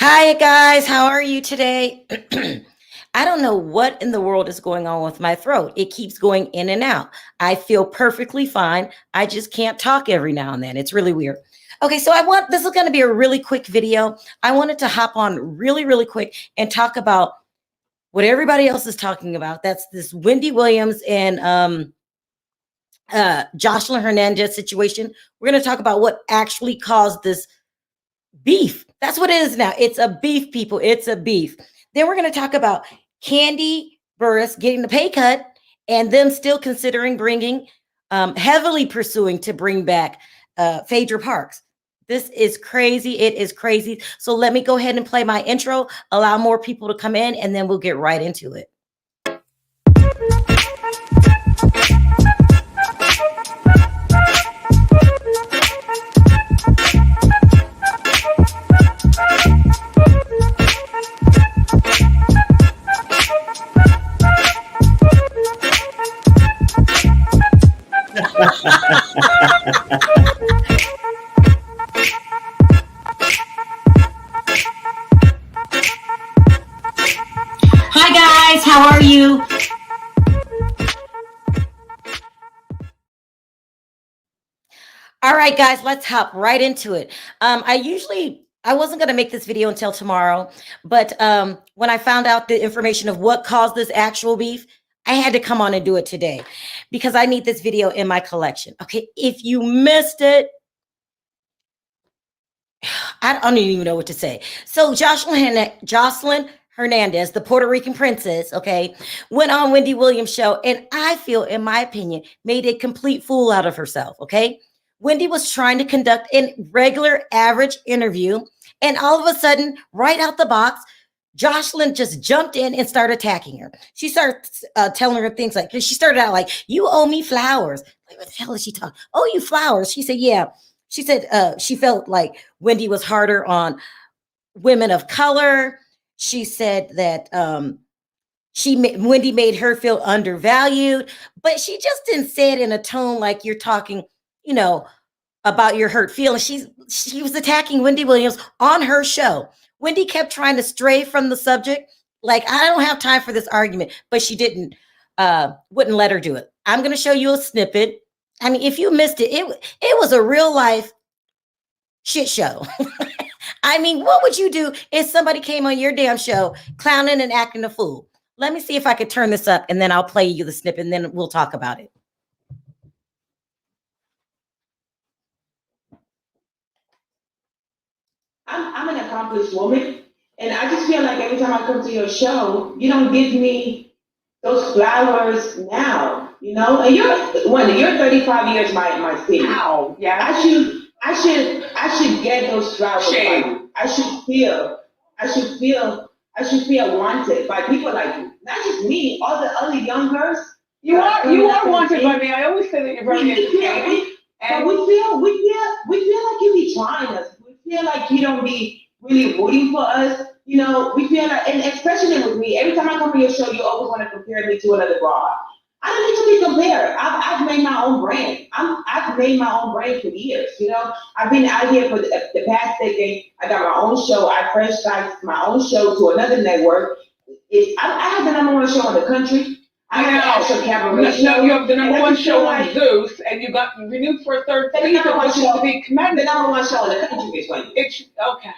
Hi, guys. How are you today? I don't know what in the world is going on with my throat. It keeps going in and out. I feel perfectly fine. I just can't talk every now and then. It's really weird. Okay, so this is going to be a really quick video. I wanted to hop on really, really quick and talk about what everybody else is talking about. That's this Wendy Williams and Joseline Hernandez situation. We're going to talk about what actually caused this beef. That's what it is now. It's a beef, people. It's a beef. Then we're going to talk about Kandi Burruss getting the pay cut and them still considering bringing, heavily pursuing to bring back Phaedra Parks. This is crazy. It is crazy. So let me go ahead and play my intro, allow more people to come in, and then we'll get right into it. Hi guys, how are you? All right, guys, let's hop right into it. I wasn't going to make this video until tomorrow, but when I found out the information of what caused this actual beef, I had to come on and do it today because I need this video in my collection. Okay, if you missed it, I don't even know what to say. So Joseline Hernandez, the Puerto Rican princess, okay, went on Wendy Williams' show, and I feel, in my opinion, made a complete fool out of herself, okay? Wendy was trying to conduct a regular, average interview, and all of a sudden, right out the box, Joseline just jumped in and started attacking her. She started telling her things like, she started out like, "You owe me flowers." Like, what the hell is she talking? "Oh, you flowers." She said, "Yeah." She said she felt like Wendy was harder on women of color. She said that Wendy made her feel undervalued, but she just didn't say it in a tone like you're talking, you know, about your hurt feelings. She was attacking Wendy Williams on her show. Wendy kept trying to stray from the subject. Like, I don't have time for this argument, but she wouldn't let her do it. I'm going to show you a snippet. I mean, if you missed it, it was a real life shit show. I mean, what would you do if somebody came on your damn show clowning and acting a fool? Let me see if I could turn this up and then I'll play you the snippet and then we'll talk about it. I'm an accomplished woman, and I just feel like every time I come to your show, you don't give me those flowers now, you know. And you're 35 years my senior. Wow, yeah. I should get those flowers. Shame. I should feel wanted by people like you. Not just me, all the other young girls. You are wanted by me. I always say that you're very entertaining. But we feel like you be trying us. We feel like you don't be really rooting for us. You know, we feel like, and especially with me, every time I come to your show, you always want to compare me to another broad. I don't need to be compared. I've made my own brand. I've made my own brand for years. You know, I've been out here for the past decade. I got my own show. I franchised my own show to another network. I have the number one show in the country. I have the actual cabaret show. No, you have the number one show on Zeus, and you got renewed for a third season, which is to be commended. The number one show in the country is funny. It's okay.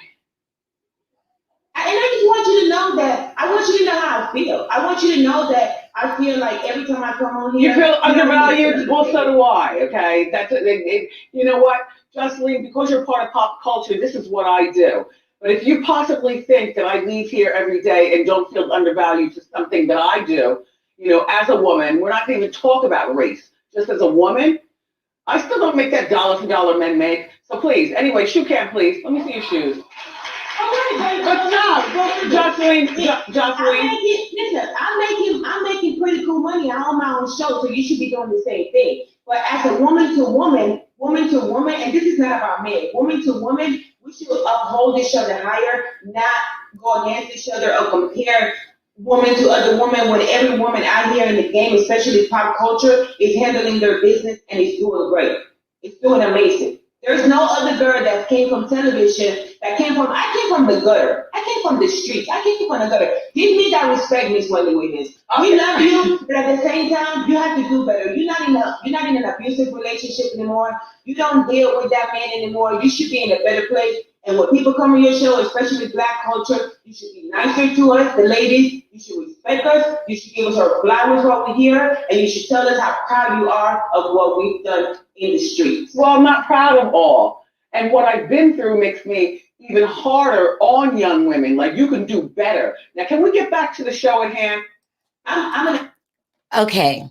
And I just want you to know that. I want you to know how I feel. I want you to know that I feel like every time I come on here, you feel undervalued. Well, so do I. Okay, that's it. You know what, Joseline? Because you're part of pop culture, this is what I do. But if you possibly think that I leave here every day and don't feel undervalued for something that I do, you know, as a woman, we're not going to even talk about race. Just as a woman, I still don't make that dollar for dollar men make. So please, anyway, shoe cam, please. Let me see your shoes. But stop, Joseline. Listen, I'm making pretty cool money on my own show, so you should be doing the same thing. But as a woman to woman, and this is not about men, woman to woman, we should uphold each other higher, not go against each other or compare woman to other woman when every woman out here in the game, especially pop culture, is handling their business and is doing great. It's doing amazing. There's no other girl that came from television I came from the gutter. I came from the streets. I came from the gutter. Give me that respect, Miss Wendy Williams. We love you, but at the same time, you have to do better. You're not in an abusive relationship anymore. You don't deal with that man anymore. You should be in a better place. And when people come on your show, especially Black culture, you should be nicer to us, the ladies. You should respect us. You should give us our flowers while we're here, and you should tell us how proud you are of what we've done in the streets. Well, I'm not proud of all. And what I've been through makes me even harder on young women. Like, you can do better. Now, can we get back to the show at hand? Okay.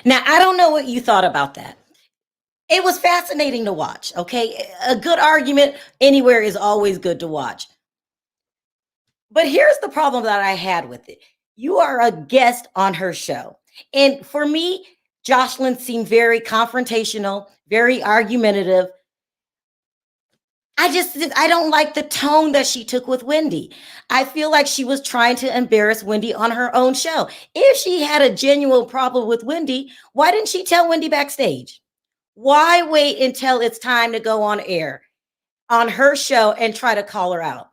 Now, I don't know what you thought about that. It was fascinating to watch, okay? A good argument anywhere is always good to watch. But here's the problem that I had with it. You are a guest on her show. And for me, Joseline seemed very confrontational, very argumentative. I don't like the tone that she took with Wendy. I feel like she was trying to embarrass Wendy on her own show. If she had a genuine problem with Wendy, why didn't she tell Wendy backstage? Why wait until it's time to go on air on her show and try to call her out?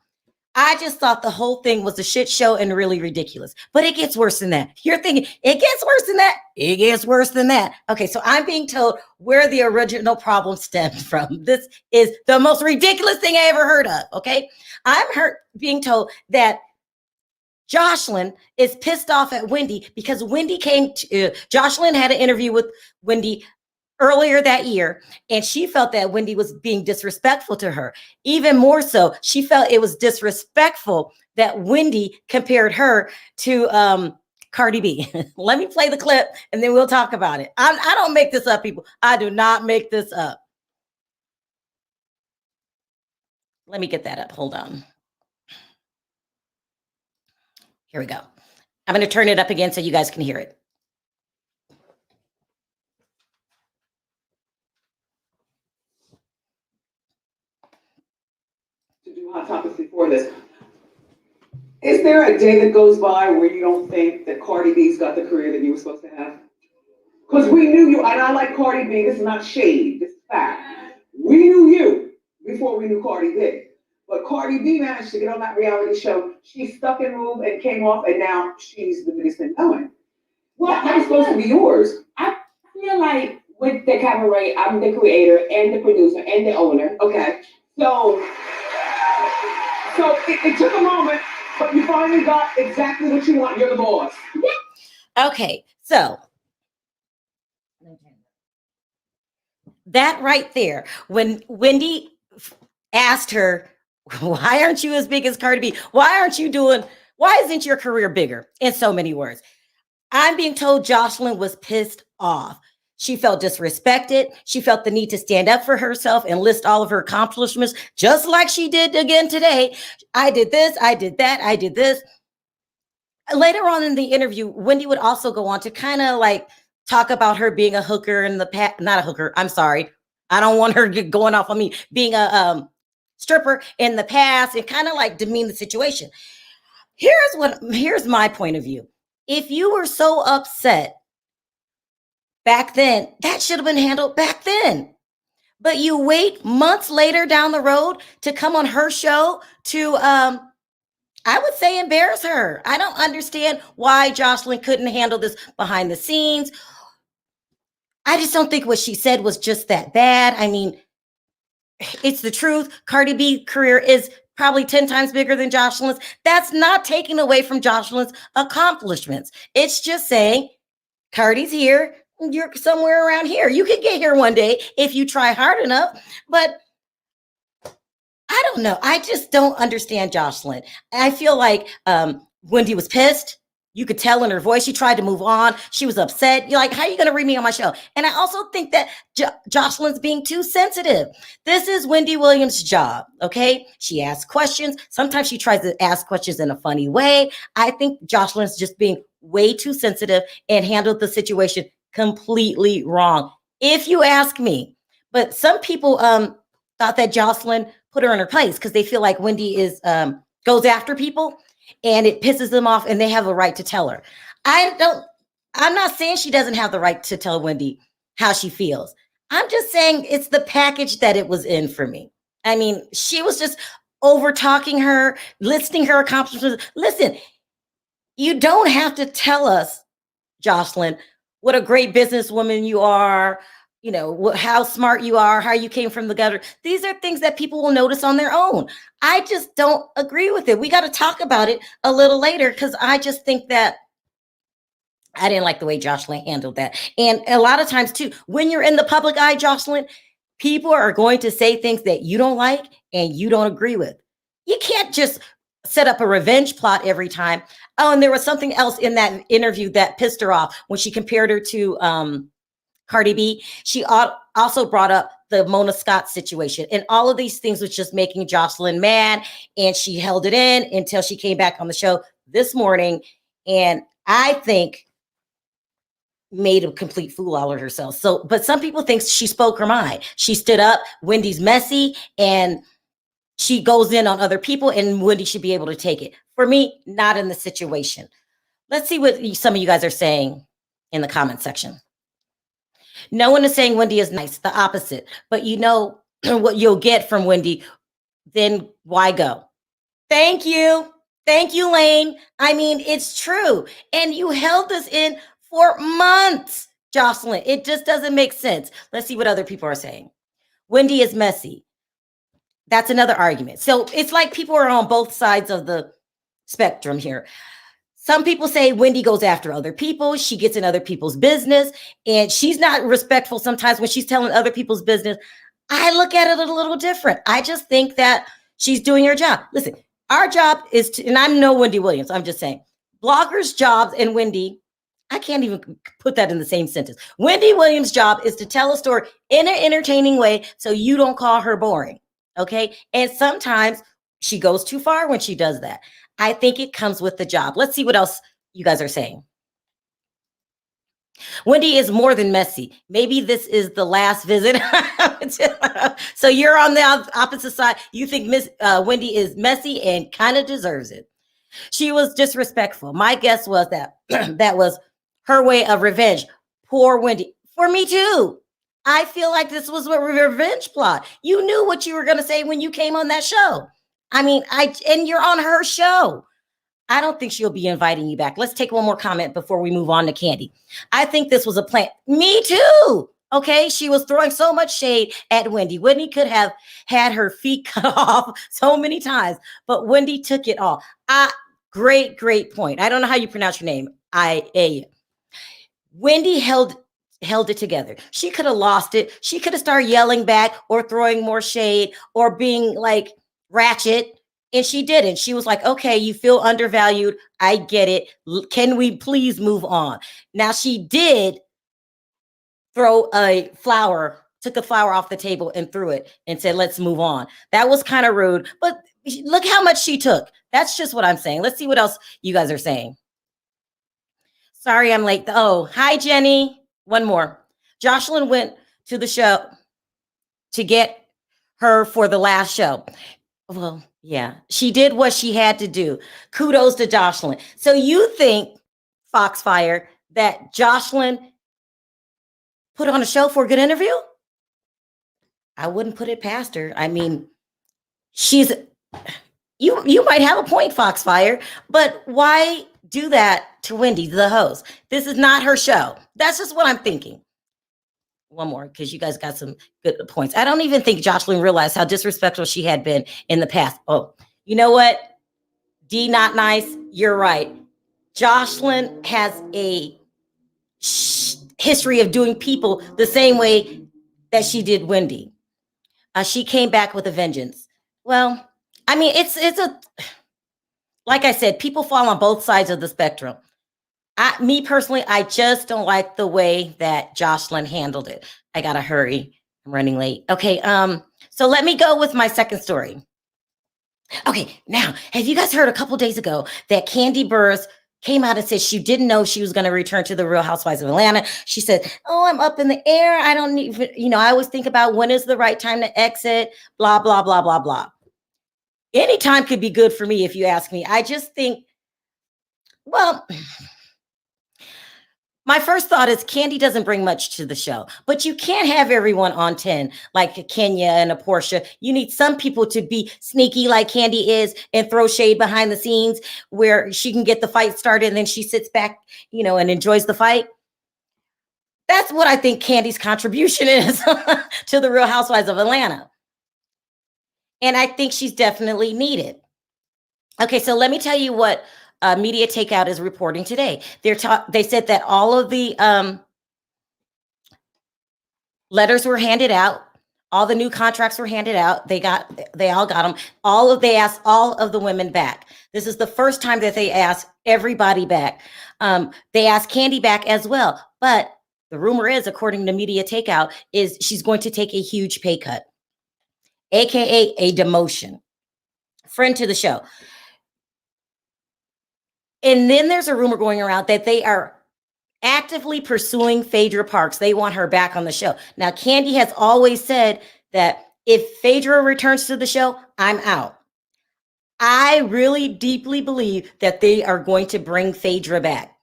I just thought the whole thing was a shit show and really ridiculous. But it gets worse than that. You're thinking, it gets worse than that? It gets worse than that. Okay, so I'm being told where the original problem stemmed from. This is the most ridiculous thing I ever heard of, okay? I'm being told that Joseline is pissed off at Wendy because Wendy Joseline had an interview with Wendy earlier that year, and she felt that Wendy was being disrespectful to her. Even more so, she felt it was disrespectful that Wendy compared her to Cardi B. Let me play the clip and then we'll talk about it. I don't make this up, people. I do not make this up. Let me get that up. Hold on. Here we go. I'm going to turn it up again so you guys can hear it. Hot topics before this. Is there a day that goes by where you don't think that Cardi B's got the career that you were supposed to have? Because we knew you, and I like Cardi B. This is not shade. This is fact. We knew you before we knew Cardi B. But Cardi B managed to get on that reality show. She stuck and moved and came off, and now she's the biggest thing going. Well, that was supposed to be yours. I feel like with the cabaret, I'm the creator and the producer and the owner. Okay. So it took a moment, but you finally got exactly what you want. You're the boss. Okay, so that right there, when Wendy asked her, why aren't you as big as Cardi B? Why isn't your career bigger? In so many words. I'm being told Joseline was pissed off. She felt disrespected. She felt the need to stand up for herself and list all of her accomplishments, just like she did again today. I did this, I did that, I did this. Later on in the interview, Wendy would also go on to kind of like talk about her being a hooker in the past, not a hooker, I'm sorry. I don't want her going off on me, being a stripper in the past and kind of like demean the situation. Here's my point of view. If you were so upset back then, that should have been handled back then. But you wait months later down the road to come on her show to, I would say, embarrass her. I don't understand why Joseline couldn't handle this behind the scenes. I just don't think what she said was just that bad. I mean, it's the truth. Cardi B career is probably 10 times bigger than Joseline's. That's not taking away from Joseline's accomplishments. It's just saying Cardi's here. You're somewhere around here. You could get here one day if you try hard enough, but I don't know. I just don't understand Joseline. I feel like Wendy was pissed. You could tell in her voice. She tried to move on. She was upset. You're like, how are you going to read me on my show? And I also think that Joseline's being too sensitive. This is Wendy Williams' job, okay? She asks questions. Sometimes she tries to ask questions in a funny way. I think Joseline's just being way too sensitive and handled the situation completely wrong, if you ask me. But some people thought that Joseline put her in her place because they feel like Wendy goes after people and it pisses them off and they have a right to tell her. I'm not saying she doesn't have the right to tell Wendy how she feels. I'm just saying it's the package that it was in for me. I mean, she was just over talking her, listing her accomplishments. Listen, you don't have to tell us, Joseline, what a great businesswoman you are, how smart you are, how you came from the gutter. These are things that people will notice on their own. I just don't agree with it. We got to talk about it a little later because I just think that I didn't like the way Joseline handled that. And a lot of times, too, when you're in the public eye, Joseline, people are going to say things that you don't like and you don't agree with. You can't just set up a revenge plot every time. Oh, and there was something else in that interview that pissed her off when she compared her to Cardi B. She also brought up the Mona Scott situation, and all of these things was just making Joseline mad, and she held it in until she came back on the show this morning, and I think made a complete fool out of herself. So, but some people think she spoke her mind. She stood up. Wendy's messy, and she goes in on other people, and Wendy should be able to take it. For me, not in the situation. Let's see what some of you guys are saying in the comment section. No one is saying Wendy is nice, the opposite. But you know what you'll get from Wendy, then why go? Thank you. Thank you, Lane. I mean, it's true. And you held us in for months, Joseline. It just doesn't make sense. Let's see what other people are saying. Wendy is messy. That's another argument. So it's like people are on both sides of the spectrum here. Some people say Wendy goes after other people. She gets in other people's business, and she's not respectful sometimes when she's telling other people's business. I look at it a little different. I just think that she's doing her job. Listen, our job is to, and I'm no Wendy Williams, I'm just saying, bloggers' jobs and Wendy, I can't even put that in the same sentence. Wendy Williams' job is to tell a story in an entertaining way so you don't call her boring, okay? And sometimes she goes too far when she does that. I think it comes with the job. Let's see what else you guys are saying. Wendy is more than messy. Maybe this is the last visit. So you're on the opposite side. You think Wendy is messy and kind of deserves it. She was disrespectful. My guess was that that was her way of revenge. Poor Wendy. For me too. I feel like this was a revenge plot. You knew what you were going to say when you came on that show. I mean, and you're on her show. I don't think she'll be inviting you back. Let's take one more comment before we move on to Kandi. I think this was a plan. Me too. Okay. She was throwing so much shade at Wendy. Wendy could have had her feet cut off so many times, but Wendy took it all. Great point. I don't know how you pronounce your name. Wendy held it together. She could have lost it. She could have started yelling back or throwing more shade or being like ratchet. And she didn't. She was like, okay, you feel undervalued. I get it. Can we please move on? Now she did throw a flower, took a flower off the table and threw it and said, let's move on. That was kind of rude, but look how much she took. That's just what I'm saying. Let's see what else you guys are saying. Sorry, I'm late. Oh, hi, Jenny. One more. Joseline went to the show to get her for the last show. Well, yeah, she did what she had to do. Kudos to Joseline. So you think, Foxfire, that Joseline put on a show for a good interview? I wouldn't put it past her. I mean, you might have a point, Foxfire, but why do that to Wendy, the host? This is not her show. That's just what I'm thinking. One more, because you guys got some good points. I don't even think Joseline realized how disrespectful she had been in the past. Oh, you know what? D, not nice. You're right. Joseline has a history of doing people the same way that she did Wendy. She came back with a vengeance. Well, I mean, it's like I said, people fall on both sides of the spectrum. Me personally, I just don't like the way that Joseline handled it. I gotta hurry. I'm running late. Okay, so let me go with my second story. Okay, now, have you guys heard a couple days ago that Kandi Burruss came out and said she didn't know she was going to return to the Real Housewives of Atlanta? She said, oh, I'm up in the air. I don't even, I always think about when is the right time to exit, blah, blah, blah, blah, blah. Any time could be good for me if you ask me. I just think, well, My first thought is Kandi doesn't bring much to the show, but you can't have everyone on 10 like a Kenya and a Portia. You need some people to be sneaky like Kandi is and throw shade behind the scenes where she can get the fight started and then she sits back, and enjoys the fight. That's what I think Candy's contribution is to the Real Housewives of Atlanta. And I think she's definitely needed. Okay, so let me tell you what Media Takeout is reporting today. They said that all of the letters were handed out. All the new contracts were handed out. They all got them. They asked all of the women back. This is the first time that they asked everybody back. They asked Kandi back as well. But the rumor is, according to Media Takeout, is she's going to take a huge pay cut, aka a demotion. Friend to the show. And then there's a rumor going around that they are actively pursuing Phaedra Parks. They want her back on the show. Now, Kandi has always said that if Phaedra returns to the show, I'm out. I really deeply believe that they are going to bring Phaedra back.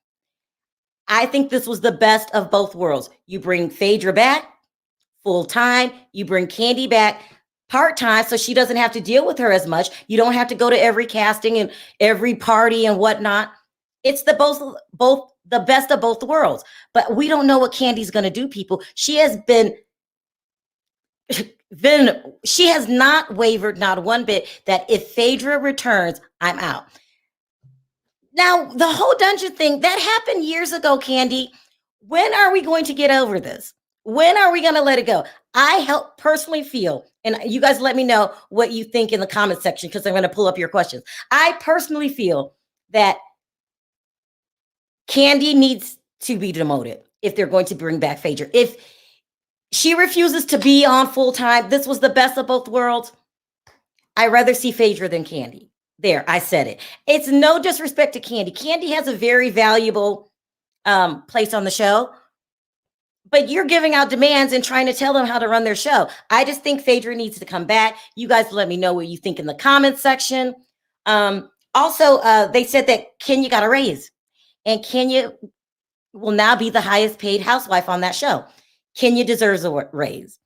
I think this was the best of both worlds. You bring Phaedra back full time. You bring Kandi back part-time so she doesn't have to deal with her as much. You don't have to go to every casting and every party and whatnot. It's the best of both worlds. But we don't know what Kandi's going to do, people. She has she has not wavered, not one bit, that if Phaedra returns, I'm out. Now, the whole dungeon thing, that happened years ago, Kandi. When are we going to get over this? When are we going to let it go? I personally feel, and you guys let me know what you think in the comment section because I'm going to pull up your questions. I personally feel that Kandi needs to be demoted if they're going to bring back Phaedra. If she refuses to be on full time, this was the best of both worlds. I'd rather see Phaedra than Kandi. There, I said it. It's no disrespect to Kandi. Kandi has a very valuable place on the show. But you're giving out demands and trying to tell them how to run their show. I just think Phaedra needs to come back. You guys let me know what you think in the comments section. Also, they said that Kenya got a raise. And Kenya will now be the highest paid housewife on that show. Kenya deserves a raise.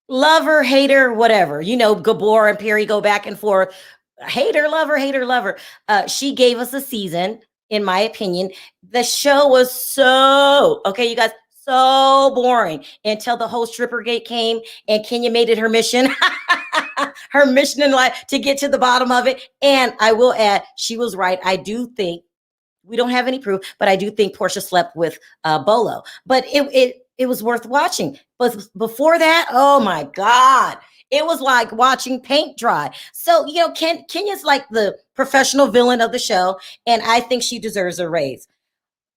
Lover, hater, whatever. Gabor and Perry go back and forth. Hater, lover. She gave us a season, in my opinion. The show was so boring until the whole stripper gate came and Kenya made it her mission. Her mission in life to get to the bottom of it. And I will add, she was right. I do think, we don't have any proof, but I do think Portia slept with Bolo. But it was worth watching. But before that, oh my God, it was like watching paint dry. So, Kenya's like the professional villain of the show. And I think she deserves a raise.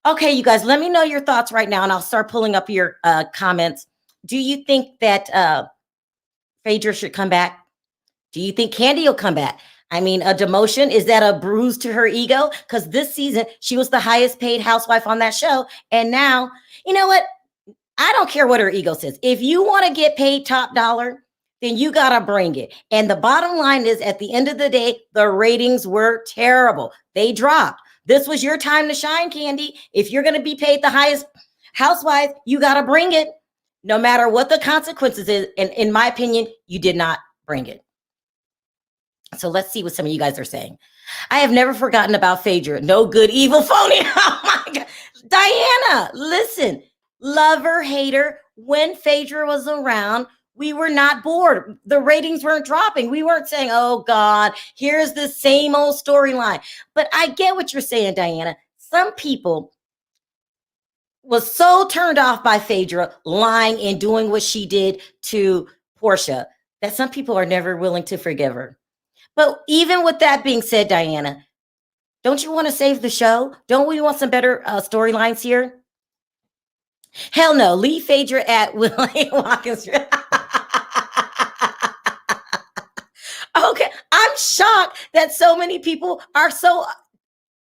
Okay, you guys, let me know your thoughts right now, and I'll start pulling up your comments. Do you think that Phaedra should come back? Do you think Kandi will come back? I mean, a demotion, is that a bruise to her ego? Because this season, she was the highest paid housewife on that show. And now, you know what? I don't care what her ego says. If you want to get paid top dollar, then you got to bring it. And the bottom line is, at the end of the day, the ratings were terrible. They dropped. This was your time to shine, Kandi. If you're going to be paid the highest housewife, you got to bring it, no matter what the consequences is. And in my opinion, you did not bring it. So let's see what some of you guys are saying. I have never forgotten about Phaedra. No good, evil, phony. Oh my God. Diana, listen, lover, hater. When Phaedra was around, we were not bored. The ratings weren't dropping. We weren't saying, oh God, here's the same old storyline. But I get what you're saying, Diana. Some people was so turned off by Phaedra lying and doing what she did to Portia that some people are never willing to forgive her. But even with that being said, Diana, don't you want to save the show? Don't we want some better storylines here? Hell no. Leave Phaedra at William Watkins. Okay, I'm shocked that so many people are so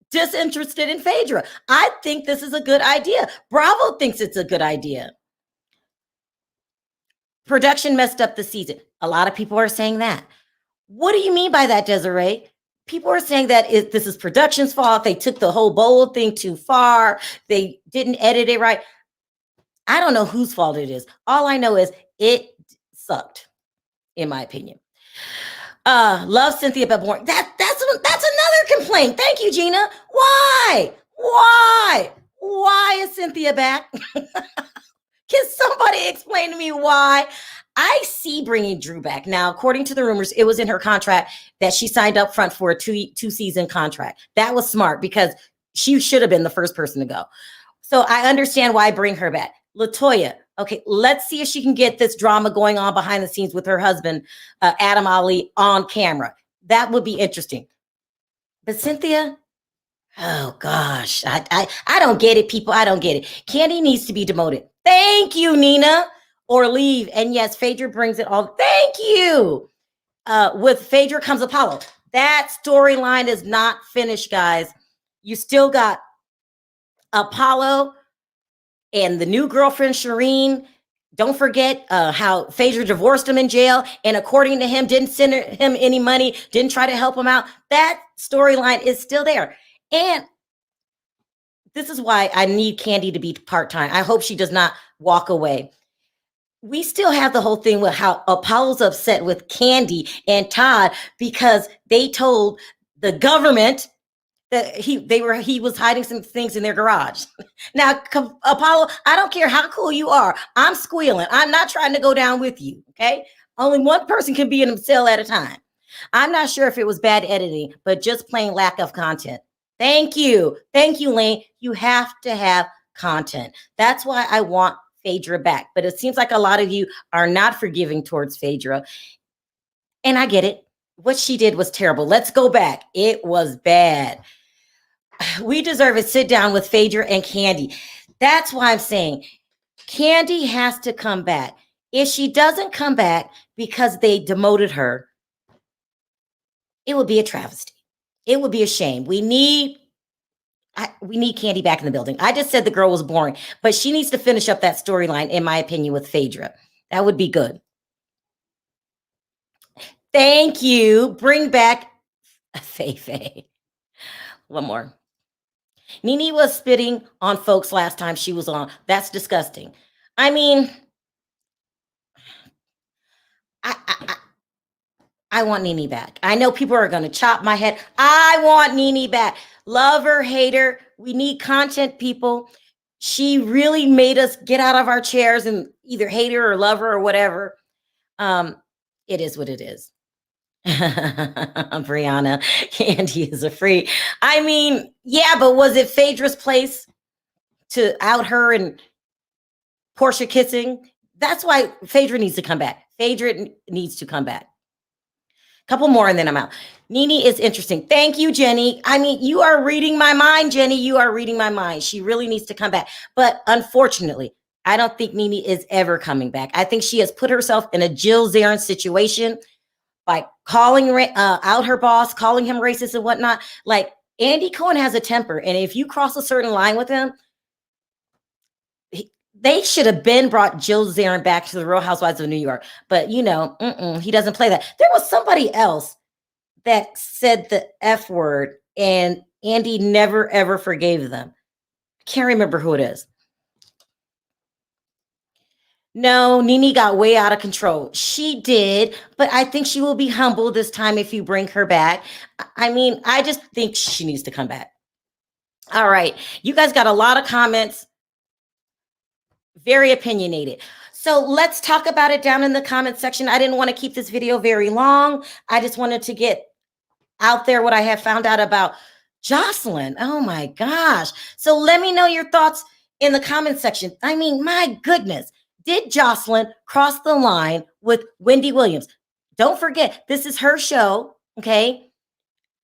disinterested in Phaedra. I think this is a good idea. Bravo thinks it's a good idea. Production messed up the season. A lot of people are saying that. What do you mean by that, Desiree? people are saying that this is production's fault. They took the whole bold thing too far. They didn't edit it right. I don't know whose fault it is. All I know is it sucked, in my opinion. Love Cynthia but boring. That's another complaint. Thank you, Gina. Why is Cynthia back? Can somebody explain to me why? I see bringing Drew back. Now, according to the rumors, it was in her contract that she signed up front for a two-season contract. That was smart because she should have been the first person to go. So I understand why I bring her back. LaToya, okay, let's see if she can get this drama going on behind the scenes with her husband, Adam Ali, on camera. That would be interesting. But Cynthia, oh gosh, I don't get it, people. I don't get it. Kandi needs to be demoted. Thank you, Nina. Or leave. And yes, Phaedra brings it all. Thank you. With Phaedra comes Apollo. That storyline is not finished, guys. You still got Apollo and the new girlfriend, Shireen. Don't forget how Phaedra divorced him in jail. And according to him, didn't send him any money, didn't try to help him out. That storyline is still there. And this is why I need Kandi to be part-time. I hope she does not walk away. We still have the whole thing with how Apollo's upset with Kandi and Todd because they told the government that he was hiding some things in their garage. Now, Apollo, I don't care how cool you are. I'm squealing. I'm not trying to go down with you. Okay. Only one person can be in a cell at a time. I'm not sure if it was bad editing, but just plain lack of content. Thank you. Thank you, Lane. You have to have content. That's why I want Phaedra back. But it seems like a lot of you are not forgiving towards Phaedra. And I get it. What she did was terrible. Let's go back. It was bad. We deserve a sit down with Phaedra and Kandi. That's why I'm saying Kandi has to come back. If she doesn't come back because they demoted her, it would be a travesty. It would be a shame. We need Kandi back in the building. I just said the girl was boring, but she needs to finish up that storyline, in my opinion, with Phaedra. That would be good. Thank you. Bring back Faye. One more. Nene was spitting on folks last time she was on. That's disgusting. I mean, I want Nene back. I know people are going to chop my head. I want Nene back. Love her, hate her. We need content, people. She really made us get out of our chairs and either hate her or love her or whatever. It is what it is. Brianna, Kandi is a freak. I mean, yeah, but was it Phaedra's place to out her and Portia kissing? That's why Phaedra needs to come back. Phaedra needs to come back. Couple more and then I'm out. Nene is interesting. Thank you, Jenny. I mean, you are reading my mind, Jenny. You are reading my mind. She really needs to come back. But unfortunately, I don't think Nene is ever coming back. I think she has put herself in a Jill Zarin situation by calling out her boss, calling him racist and whatnot. Like, Andy Cohen has a temper. And if you cross a certain line with him, they should have been brought Jill Zarin back to the Real Housewives of New York. But, you know, he doesn't play that. There was somebody else that said the F word and Andy never, ever forgave them. Can't remember who it is. No, Nene got way out of control. She did, but I think she will be humble this time if you bring her back. I mean, I just think she needs to come back. All right. You guys got a lot of comments. Very opinionated. So let's talk about it down in the comment section. I didn't want to keep this video very long. I just wanted to get out there what I have found out about Joseline. Oh my gosh. So let me know your thoughts in the comment section. I mean, my goodness. Did Joseline cross the line with Wendy Williams? Don't forget, this is her show, okay?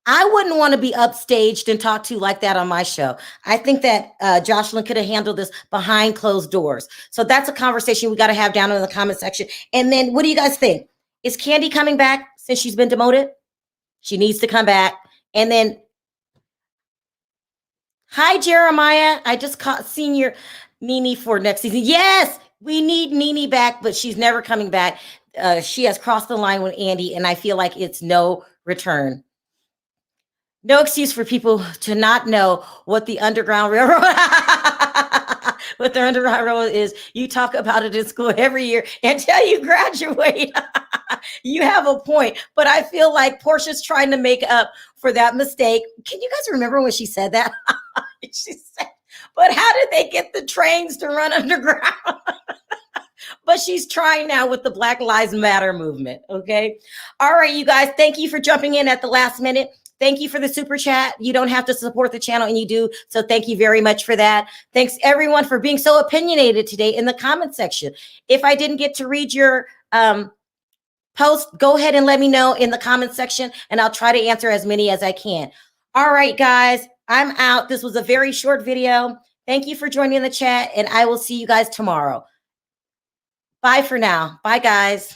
I wouldn't want to be upstaged and talked to like that on my show. I think that Joseline could have handled this behind closed doors. So that's a conversation we got to have down in the comment section. And then what do you guys think? Is Kandi coming back since she's been demoted? She needs to come back. And then, hi, Jeremiah. I just caught senior Nene for next season. Yes, we need Nene back, but she's never coming back. She has crossed the line with Andy, and I feel like it's no return. No excuse for people to not know what the Underground Railroad, what the Underground Railroad is. You talk about it in school every year until you graduate. You have a point, but I feel like Portia's trying to make up for that mistake. Can you guys remember when she said that? She said, but how did they get the trains to run underground? But she's trying now with the Black Lives Matter movement. Okay. All right, you guys, thank you for jumping in at the last minute. Thank you for the super chat. You don't have to support the channel and you do. So thank you very much for that. Thanks everyone for being so opinionated today in the comment section. If I didn't get to read your post, go ahead and let me know in the comment section and I'll try to answer as many as I can. All right, guys, I'm out. This was a very short video. Thank you for joining the chat and I will see you guys tomorrow. Bye for now. Bye, guys.